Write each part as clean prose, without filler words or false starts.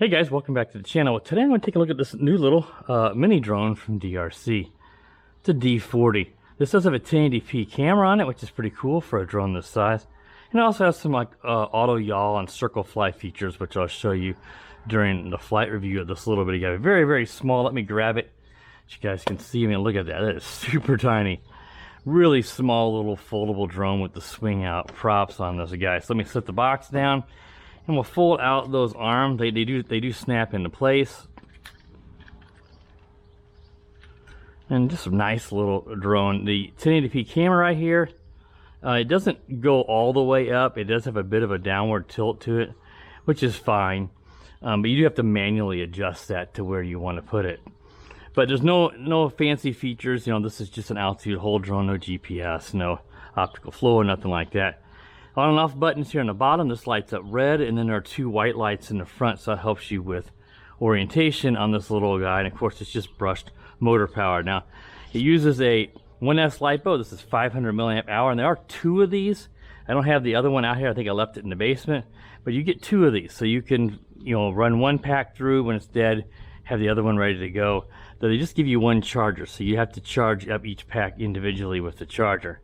Hey guys, welcome back to the channel. Today I'm going to take a look at this new little mini drone from DRC. It's a D40. This does have a 1080p camera on it, which is pretty cool for a drone this size. And it also has some like auto yaw and circle fly features, which I'll show you during the flight review of this little bitty guy. Very, very small. Let me grab it so you guys can see. I mean, look at that. That is super tiny. Really small little foldable drone with the swing out props on this guy. So let me set the box down. And we'll fold out those arms. They do snap into place. And just a nice little drone. The 1080p camera right here, it doesn't go all the way up. It does have a bit of a downward tilt to it, which is fine. But you do have to manually adjust that to where you want to put it. But there's no fancy features. You know, this is just an altitude hold drone, no GPS, no optical flow, nothing like that. On and off buttons here on the bottom. This lights up red, and then there are two white lights in the front, so that helps you with orientation on this little guy. And of course, it's just brushed motor power. Now, it uses a 1S LiPo. This is 500 milliamp hour, and there are two of these. I don't have the other one out here. I think I left it in the basement. But you get two of these, so you can, you know, run one pack through when it's dead, have the other one ready to go. Though they just give you one charger, so you have to charge up each pack individually with the charger.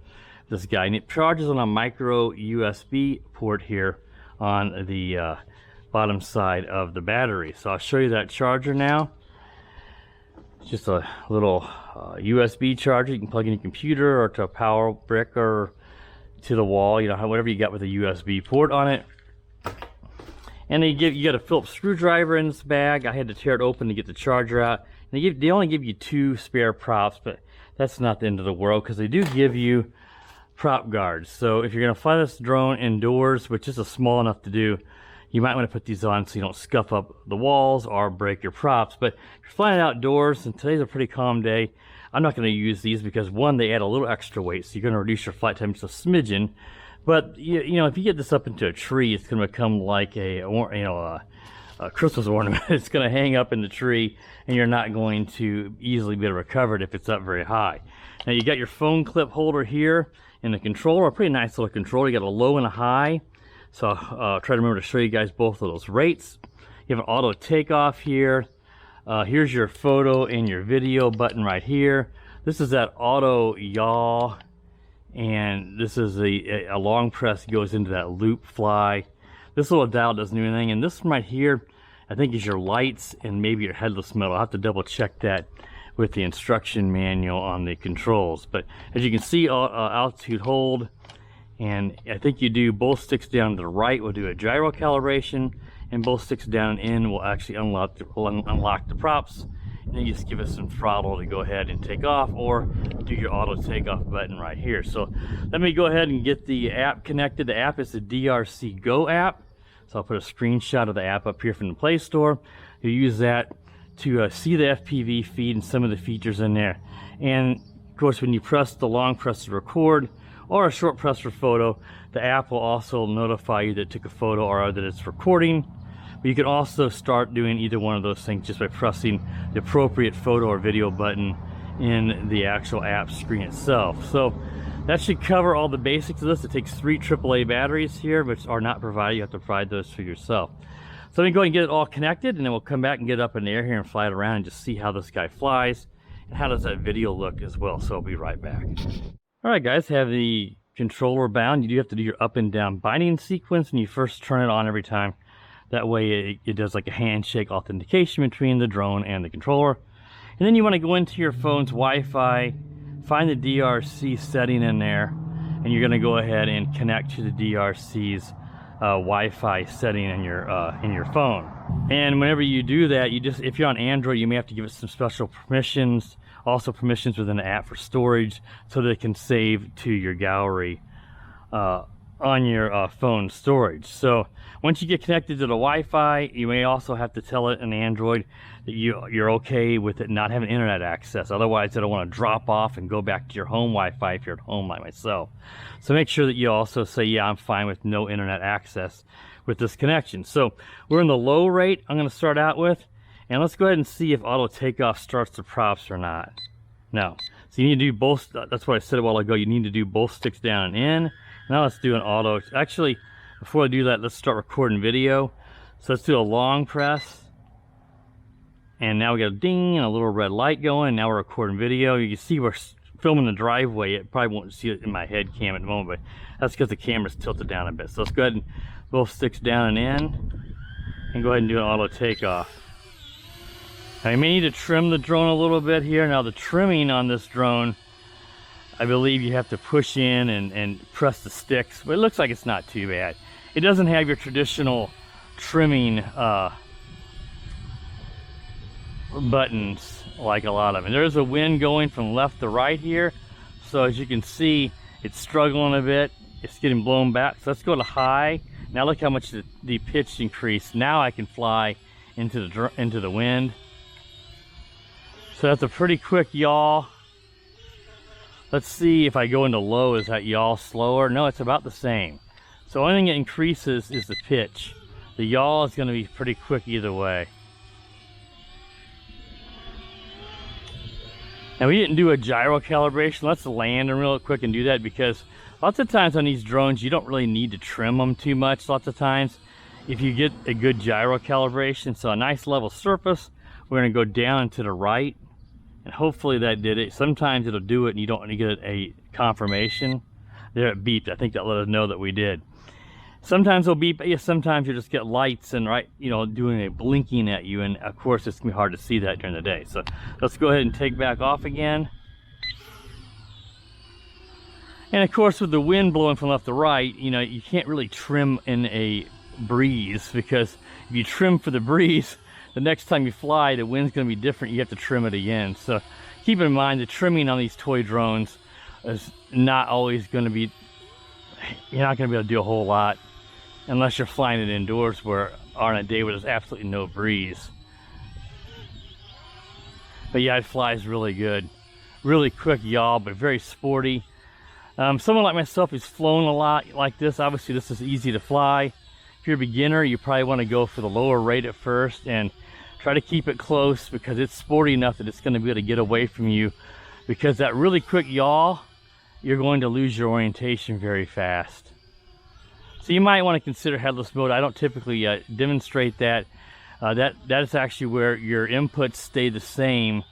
This guy, and it charges on a micro USB port here on the bottom side of the battery. So I'll show you that charger now. It's just a little USB charger. You can plug in your computer or to a power brick or to the wall, you know, whatever you got with a USB port on it. And you got a Phillips screwdriver in this bag. I had to tear it open to get the charger out. And they only give you two spare props, but that's not the end of the world because they do give you prop guards. So if you're going to fly this drone indoors, which is small enough to do, you might want to put these on so you don't scuff up the walls or break your props. But if you're flying outdoors, and today's a pretty calm day, I'm not going to use these because one, they add a little extra weight, so you're going to reduce your flight time just a smidgen. But you know, if you get this up into a tree, it's going to become like a Christmas ornament. It's going to hang up in the tree, and you're not going to easily be able to recover it if it's up very high. Now you got your phone clip holder here. And the controller, a pretty nice little controller. You got a low and a high. So I'll try to remember to show you guys both of those rates. You have an auto takeoff here. Here's your photo and your video button right here. This is that auto yaw. And this is a long press goes into that loop fly. This little dial doesn't do anything. And this one right here, I think is your lights and maybe your headless mode. I'll have to double check that with the instruction manual on the controls. But as you can see, altitude hold, and I think you do both sticks down to the right will do a gyro calibration, and both sticks down and in will actually unlock the props, and then you just give it some throttle to go ahead and take off, or do your auto takeoff button right here. So let me go ahead and get the app connected. The app is the DRC Go app, so I'll put a screenshot of the app up here from the Play Store. You use that to see the FPV feed and some of the features in there. And of course, when you press the long press to record or a short press for photo, the app will also notify you that it took a photo or that it's recording. But you can also start doing either one of those things just by pressing the appropriate photo or video button in the actual app screen itself. So that should cover all the basics of this. It takes 3 AAA batteries here, which are not provided. You have to provide those for yourself. So let me go ahead and get it all connected, and then we'll come back and get it up in the air here and fly it around and just see how this guy flies and how does that video look as well. So I'll be right back. All right, guys, have the controller bound. You do have to do your up and down binding sequence, and you first turn it on every time. That way it does like a handshake authentication between the drone and the controller. And then you want to go into your phone's Wi-Fi, find the DRC setting in there, and you're going to go ahead and connect to the DRC's Wi-Fi setting in your phone. And whenever you do that, if you're on Android, you may have to give it some special permissions, also permissions within the app for storage, so that it can save to your gallery on your phone storage. So once you get connected to the Wi-Fi, you may also have to tell it in Android that you're okay with it not having internet access. Otherwise, it'll want to drop off and go back to your home Wi-Fi if you're at home like myself. So make sure that you also say, yeah, I'm fine with no internet access with this connection. So we're in the low rate I'm going to start out with, and let's go ahead and see if auto takeoff starts the props or not. No. So you need to do both. That's what I said a while ago. You need to do both sticks down and in. Now let's do an auto. Actually, before I do that, let's start recording video. So let's do a long press And now we got a ding and a little red light going, and now we're recording video. You can see we're filming the driveway. It probably won't see it in my head cam at the moment, but that's because the camera's tilted down a bit. So let's go ahead and both sticks down and in, and go ahead and do an auto takeoff. Now you may need to trim the drone a little bit here. Now the trimming on this drone, I believe you have to push in and press the sticks, but it looks like it's not too bad. It doesn't have your traditional trimming buttons like a lot of them. There's a wind going from left to right here, so as you can see, it's struggling a bit. It's getting blown back. So let's go to high. Now look how much the pitch increased. Now I can fly into the wind. So that's a pretty quick yaw. Let's see if I go into low, is that yaw slower? No, it's about the same. So the only thing that increases is the pitch. The yaw is going to be pretty quick either way. Now we didn't do a gyro calibration. Let's land and real quick and do that, because lots of times on these drones you don't really need to trim them too much. Lots of times if you get a good gyro calibration, so a nice level surface, we're going to go down to the right, and hopefully that did it. Sometimes it'll do it and you don't get a confirmation. There it beeped. I think that let us know that we did. Sometimes they'll beep, yeah, sometimes you just get lights and doing a blinking at you, and of course it's gonna be hard to see that during the day. So let's go ahead and take back off again. And of course with the wind blowing from left to right, you can't really trim in a breeze, because if you trim for the breeze, the next time you fly, the wind's gonna be different. You have to trim it again. So keep in mind the trimming on these toy drones is not always gonna be, you're not gonna be able to do a whole lot unless you're flying it indoors or on a day where there's absolutely no breeze. But yeah, it flies really good. Really quick yaw, but very sporty. Someone like myself who's flown a lot like this, obviously this is easy to fly. If you're a beginner, you probably want to go for the lower rate at first and try to keep it close, because it's sporty enough that it's going to be able to get away from you, because that really quick yaw, you're going to lose your orientation very fast. So you might want to consider headless mode. I don't typically demonstrate that. That is actually where your inputs stay the same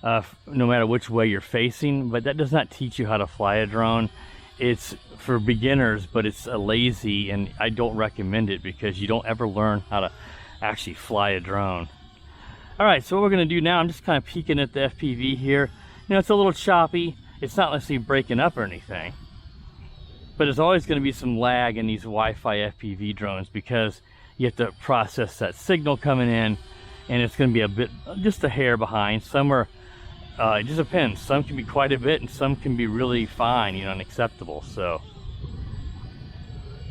no matter which way you're facing, but that does not teach you how to fly a drone. It's for beginners, but it's lazy, and I don't recommend it because you don't ever learn how to actually fly a drone. All right, so what we're going to do now, I'm just kind of peeking at the FPV here. It's a little choppy. It's not necessarily breaking up or anything, but there's always going to be some lag in these Wi-Fi FPV drones, because you have to process that signal coming in, and it's going to be a bit, just a hair behind. Some are, it just depends. Some can be quite a bit, and some can be really fine, and acceptable. So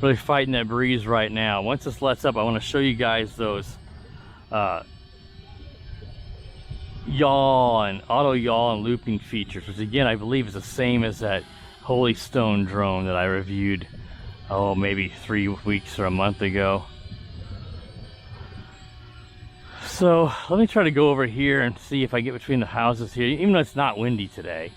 really fighting that breeze right now. Once this lets up, I want to show you guys those yaw and auto yaw and looping features, which again I believe is the same as that Holy Stone drone that I reviewed maybe 3 weeks or a month ago. So let me try to go over here and see if I get between the houses here, even though it's not windy today.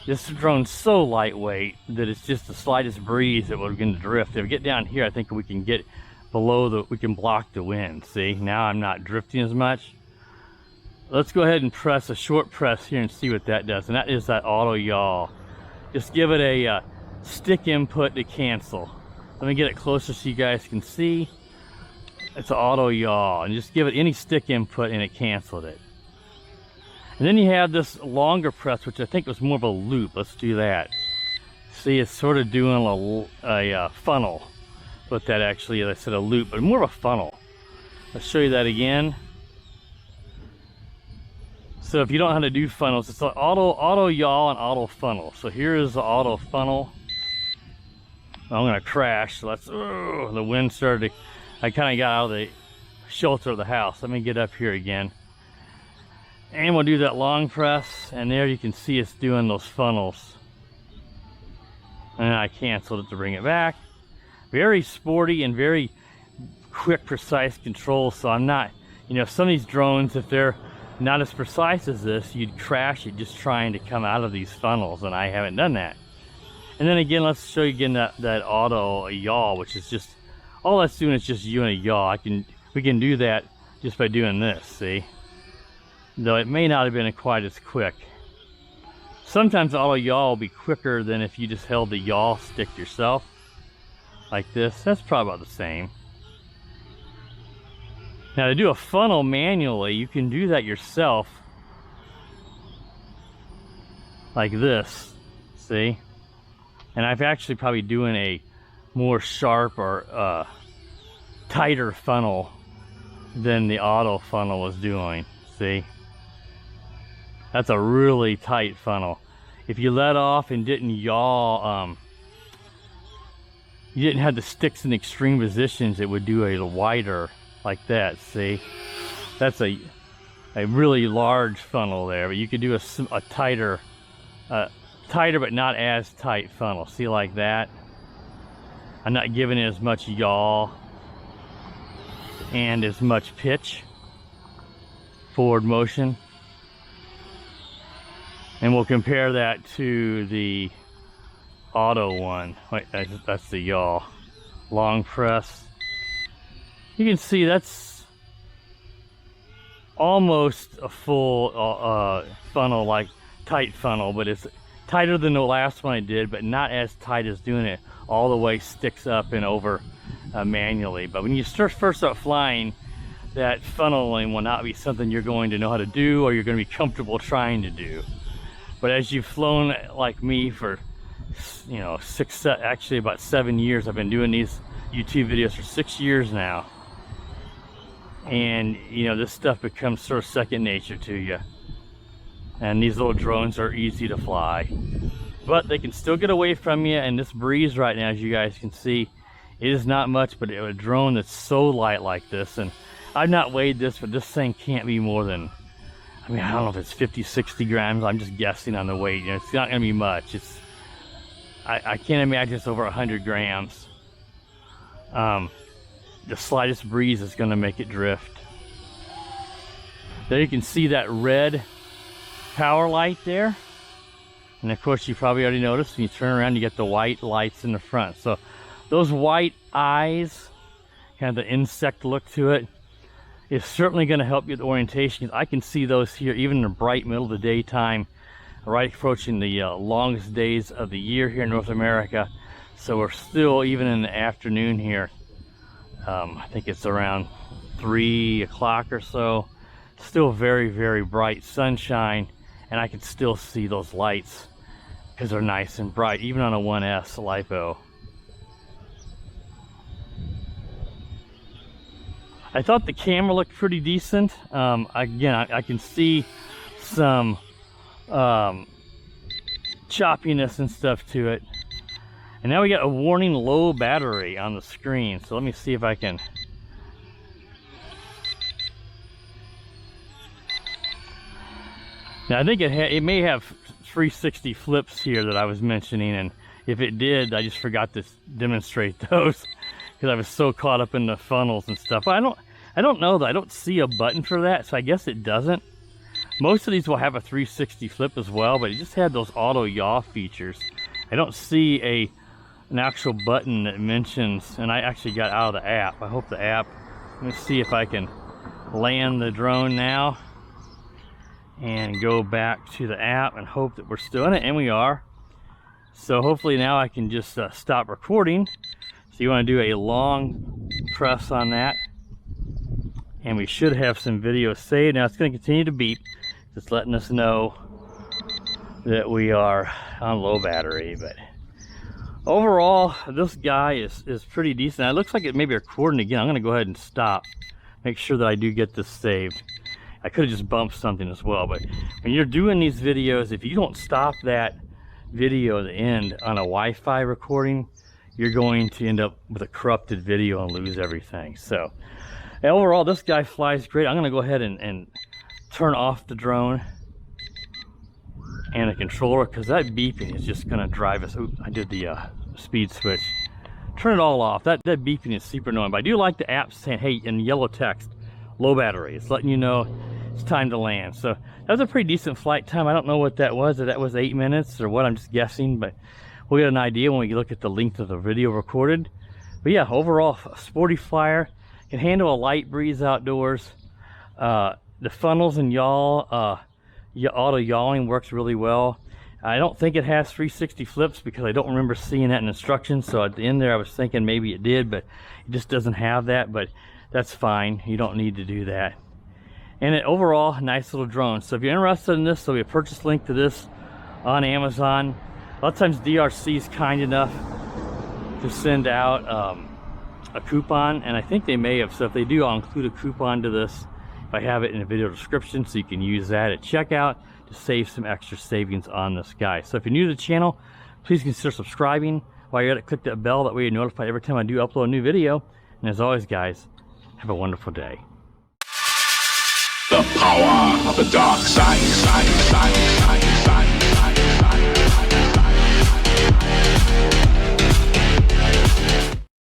This drone's so lightweight that it's just the slightest breeze that we're going to drift. If we get down here, I think we can get below we can block the wind. See, now I'm not drifting as much. Let's go ahead and press a short press here and see what that does, and that is that auto yaw. Just give it a stick input to cancel. Let me get it closer so you guys can see. It's an auto yaw, and just give it any stick input and it canceled it. And then you have this longer press, which I think was more of a loop. Let's do that. See, it's sort of doing a funnel. But that actually, as I said, a loop, but more of a funnel. Let's show you that again. So if you don't know how to do funnels, it's an auto yaw and auto funnel. So here is the auto funnel. I'm gonna crash. So let's, the wind started to, I kind of got out of the shelter of the house. Let me get up here again. And we'll do that long press, and there you can see it's doing those funnels. And I canceled it to bring it back. Very sporty and very quick, precise control. So I'm not, some of these drones, if they're not as precise as this, you'd crash it just trying to come out of these funnels, and I haven't done that. And then again, let's show you again that auto yaw, which is just, all that's doing is just you and a yaw. We can do that just by doing this, see? though it may not have been quite as quick. Sometimes auto yaw will be quicker than if you just held the yaw stick yourself, like this. That's probably about the same. Now to do a funnel manually, you can do that yourself, like this, see? And I've actually probably doing a more sharp or tighter funnel than the auto funnel was doing, see? That's a really tight funnel. If you let off and didn't yaw, you didn't have the sticks in extreme positions, it would do a wider, like that, see? That's a really large funnel there, but you could do a tighter but not as tight funnel. See, like that? I'm not giving it as much yaw and as much pitch, forward motion. And we'll compare that to the auto one. Wait, that's the yaw. Long press. You can see that's almost a full funnel, like tight funnel, but it's tighter than the last one I did, but not as tight as doing it all the way sticks up and over manually. But when you first start flying, that funneling will not be something you're going to know how to do or you're going to be comfortable trying to do. But as you've flown like me for, you know, actually about 7 years, I've been doing these YouTube videos for 6 years now. And, you know, this stuff becomes sort of second nature to you. And these little drones are easy to fly. But they can still get away from you, and this breeze right now, as you guys can see, it is not much, but a drone that's so light like this, and I've not weighed this, but this thing can't be more than, I mean, I don't know if it's 50, 60 grams. I'm just guessing on the weight. You know, it's not going to be much. It's, I can't imagine it's over 100 grams. The slightest breeze is going to make it drift. There you can see that red power light there. And of course, you probably already noticed when you turn around, you get the white lights in the front. So those white eyes, kind of the insect look to it, is certainly going to help you with orientation. I can see those here even in the bright middle of the daytime, right approaching the longest days of the year here in North America. So we're still, even in the afternoon here, I think it's around 3 o'clock or so, still very, very bright sunshine, and I can still see those lights because they're nice and bright, even on a 1S LiPo. I thought the camera looked pretty decent. Again, I can see some choppiness and stuff to it. And now we got a warning low battery on the screen. So let me see if I can. Now I think it may have 360 flips here that I was mentioning, and if it did, I just forgot to demonstrate those because I was so caught up in the funnels and stuff. I don't know though. I don't see a button for that, so I guess it doesn't. Most of these will have a 360 flip as well, but it just had those auto yaw features. I don't see an actual button that mentions, and I actually got out of the app. I hope the app, let me see if I can land the drone now and go back to the app and hope that we're still in it, and we are. So hopefully now I can just stop recording. So you want to do a long press on that, and we should have some video saved. Now it's going to continue to beep, just letting us know that we are on low battery. But overall, this guy is pretty decent. It looks like it may be recording again. I'm going to go ahead and stop, make sure that I do get this saved. I could have just bumped something as well, but when you're doing these videos, if you don't stop that video at the end on a Wi-Fi recording, you're going to end up with a corrupted video and lose everything. So overall, this guy flies great. I'm going to go ahead and turn off the drone and the controller, because that beeping is just going to drive us. Oops, I did the speed switch. Turn it all off. That beeping is super annoying. But I do like the app saying, hey, in yellow text, low battery. It's letting you know it's time to land. So that was a pretty decent flight time. I don't know what that was, if that was 8 minutes or what. I'm just guessing, but we'll get an idea when we look at the length of the video recorded. But yeah, overall, a sporty flyer, can handle a light breeze outdoors. The the funnels and yaw, auto yawing works really well. I don't think it has 360 flips because I don't remember seeing that in instructions. So at the end there I was thinking maybe it did, but it just doesn't have that. But that's fine, you don't need to do that. And overall, nice little drone. So if you're interested in this, there'll be a purchase link to this on Amazon. A lot of times DRC is kind enough to send out a coupon, and I think they may have. So if they do, I'll include a coupon to this if I have it in the video description, so you can use that at checkout to save some extra savings on this guy. So if you're new to the channel, please consider subscribing. While you're at it, click that bell, that way you're notified every time I do upload a new video. And as always, guys, have a wonderful day. The power of the dark side.